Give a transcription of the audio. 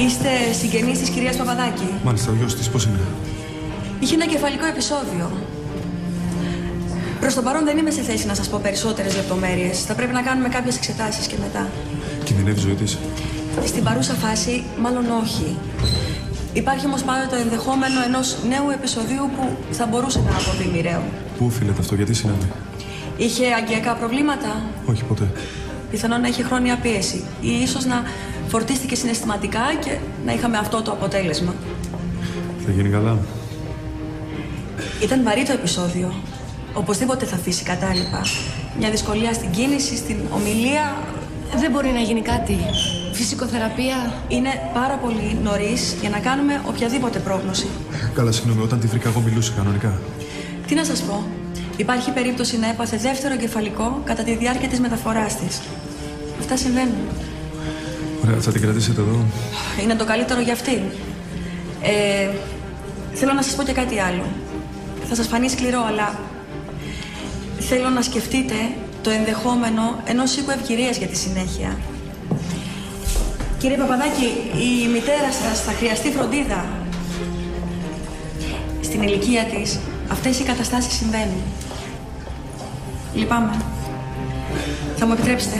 Είστε συγγενείς της κυρίας Παπαδάκη? Μάλιστα, ο γιος της πώς είναι? Είχε ένα κεφαλικό επεισόδιο. Προς το παρόν δεν είμαι σε θέση να σας πω περισσότερες λεπτομέρειες. Θα πρέπει να κάνουμε κάποιες εξετάσεις και μετά. Κινδυνεύει η ζωή της? Στην παρούσα φάση, μάλλον όχι. Υπάρχει όμως πάντα το ενδεχόμενο ενός νέου επεισοδίου που θα μπορούσε να αποβεί μοιραίο. Πού οφείλεται αυτό, γιατί συνέβη? Είχε αγκιακά προβλήματα? Όχι, ποτέ. Πιθανόν να είχε χρόνια πίεση. Ή ίσως να φορτίστηκε συναισθηματικά και να είχαμε αυτό το αποτέλεσμα. Θα γίνει καλά. Ήταν βαρύ το επεισόδιο. Οπωσδήποτε θα αφήσει κατάλοιπα. Μια δυσκολία στην κίνηση, στην ομιλία. Δεν μπορεί να γίνει κάτι. Φυσικοθεραπεία. Είναι πάρα πολύ νωρίς για να κάνουμε οποιαδήποτε πρόγνωση. Καλά, συγγνώμη, όταν τη βρήκα εγώ μιλούσε κανονικά. Τι να σας πω. Υπάρχει περίπτωση να έπαθε δεύτερο εγκεφαλικό κατά τη διάρκεια της μεταφοράς της. Αυτά συμβαίνουν. Ωραία, θα την κρατήσετε εδώ? Είναι το καλύτερο για αυτήν. Θέλω να σας πω και κάτι άλλο. Θα σας φανεί σκληρό, αλλά θέλω να σκεφτείτε το ενδεχόμενο ενός οίκου ευκαιρίας για τη συνέχεια. Κύριε Παπαδάκη, η μητέρα σας θα χρειαστεί φροντίδα. Στην ηλικία της, αυτές οι καταστάσεις συμβαίνουν. Λυπάμαι. Θα μου επιτρέψετε?